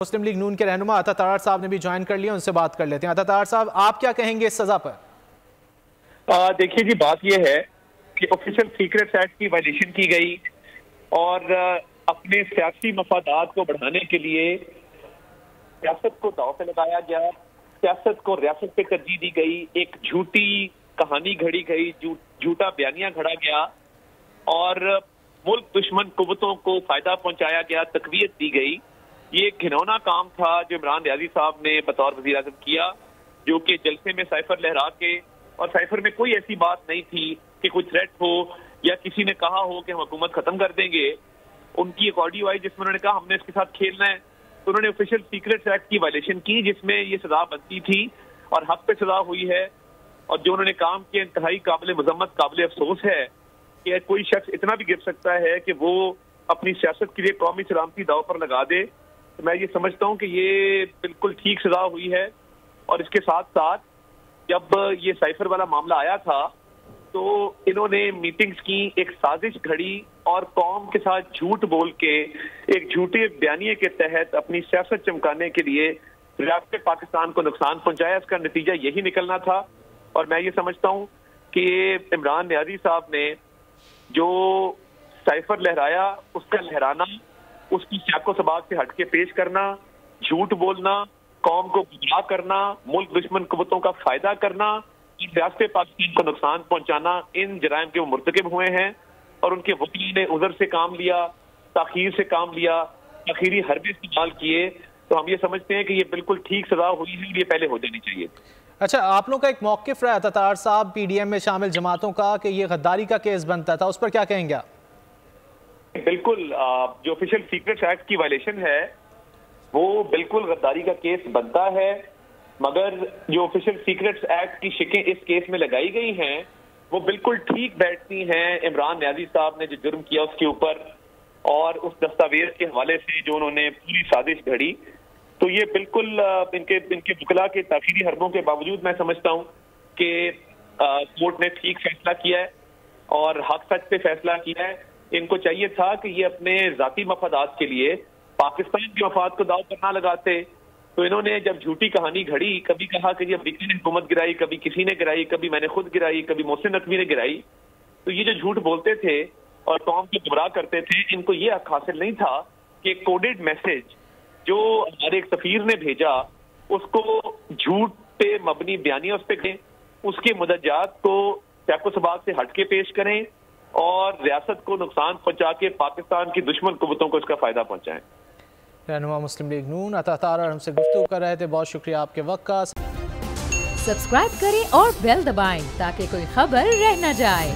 مسلم league نون کے رہنما عطا طاہر صاحب نے بھی جوائن کر لیا، ان سے بات کر لیتے ہیں۔ عطا طاہر صاحب، آپ کیا کہیں گے اس سزا پر؟ دیکھیے جی، بات یہ ہے کہ آفیشل سیکریٹس ایکٹ کی وائلیشن کی گئی اور اپنے سیاسی مفادات کو بڑھانے کے لیے سیاست کو داؤ پہ لگایا گیا، سیاست کو ریاست پہ ترجیح دی گئی، ایک جھوٹی کہانی گھڑی گئی، جھوٹا بیانیہ گھڑا گیا اور ملک دشمن قوتوں کو فائدہ پہنچایا گیا، تقویت دی گئی۔ یہ ایک گھنونا کام تھا جو عمران ریاضی صاحب نے بطور وزیر اعظم کیا، جو کہ جلسے میں سائفر لہرا کے، اور سائفر میں کوئی ایسی بات نہیں تھی کہ کوئی تھریٹ ہو یا کسی نے کہا ہو کہ ہم حکومت ختم کر دیں گے۔ ان کی ایک آڈیو آئی جس میں انہوں نے کہا ہم نے اس کے ساتھ کھیلنا ہے، تو انہوں نے آفیشل سیکریٹس ایکٹ کی وائلیشن کی جس میں یہ سزا بنتی تھی اور حق پہ سزا ہوئی ہے۔ اور جو انہوں نے کام کیا انتہائی قابل مذمت، قابل افسوس ہے کہ کوئی شخص اتنا بھی گر سکتا ہے کہ وہ اپنی سیاست کے لیے قومی سلامتی داؤ پر لگا دے۔ تو میں یہ سمجھتا ہوں کہ یہ بالکل ٹھیک سزا ہوئی ہے۔ اور اس کے ساتھ ساتھ جب یہ سائفر والا معاملہ آیا تھا تو انہوں نے میٹنگز کی، ایک سازش گھڑی اور قوم کے ساتھ جھوٹ بول کے ایک جھوٹے بیانیے کے تحت اپنی سیاست چمکانے کے لیے ریاست پاکستان کو نقصان پہنچایا۔ اس کا نتیجہ یہی نکلنا تھا۔ اور میں یہ سمجھتا ہوں کہ عمران نیازی صاحب نے جو سائفر لہرایا، اس کا لہرانا، اس کی سیاق و سباق سے ہٹ کے پیش کرنا، جھوٹ بولنا، قوم کو گمراہ کرنا، ملک دشمن قوتوں کا فائدہ کرنا، ریاست پاکستان کو نقصان پہنچانا، ان جرائم کے وہ مرتکب ہوئے ہیں اور ان کے وکیل نے عذر سے کام لیا، تاخیر سے کام لیا، تاخیری حربے استعمال کیے۔ تو ہم یہ سمجھتے ہیں کہ یہ بالکل ٹھیک سزا ہوئی ہے اور یہ پہلے ہو جانی چاہیے۔ اچھا، آپ لوگوں کا ایک موقف رہا عطا طاہر صاحب پی ڈی ایم میں شامل جماعتوں کا کہ یہ غداری کا کیس بنتا تھا، اس پر کیا کہیں گے؟ بالکل، جو آفیشل سیکریٹس ایکٹ کی وائلیشن ہے وہ بالکل غداری کا کیس بنتا ہے، مگر جو آفیشل سیکریٹس ایکٹ کی شکیں اس کیس میں لگائی گئی ہیں وہ بالکل ٹھیک بیٹھتی ہیں۔ عمران نیازی صاحب نے جو جرم کیا اس کے اوپر اور اس دستاویز کے حوالے سے جو انہوں نے پوری سازش گھڑی، تو یہ بالکل ان کے وکلا کے تاخیری حربوں کے باوجود میں سمجھتا ہوں کہ کورٹ نے ٹھیک فیصلہ کیا ہے اور حق سچ پہ فیصلہ کیا ہے۔ ان کو چاہیے تھا کہ یہ اپنے ذاتی مفادات کے لیے پاکستان کے مفاد کو داؤ پر نہ لگاتے۔ تو انہوں نے جب جھوٹی کہانی گھڑی، کبھی کہا کہ یہ امریکہ نے حکومت گرائی، کبھی کسی نے گرائی، کبھی میں نے خود گرائی، کبھی محسن نقوی نے گرائی، تو یہ جو جھوٹ بولتے تھے اور قوم کو گمراہ کرتے تھے، ان کو یہ حق حاصل نہیں تھا کہ کوڈڈ میسج جو ہمارے ایک سفیر نے بھیجا اس کو جھوٹ پہ مبنی بیانیہ اس پہ کریں، اس کے مدجات کو سیاق و سباق سے ہٹ کے پیش کریں اور ریاست کو نقصان پہنچا کے پاکستان کی دشمن قوتوں کو اس کا فائدہ پہنچائیں۔ رہنما مسلم لیگ نون عطا طاہر ہم سے گفتگو کر رہے تھے، بہت شکریہ آپ کے وقت کا۔ سبسکرائب کریں اور بیل دبائیں تاکہ کوئی خبر رہ نہ جائے۔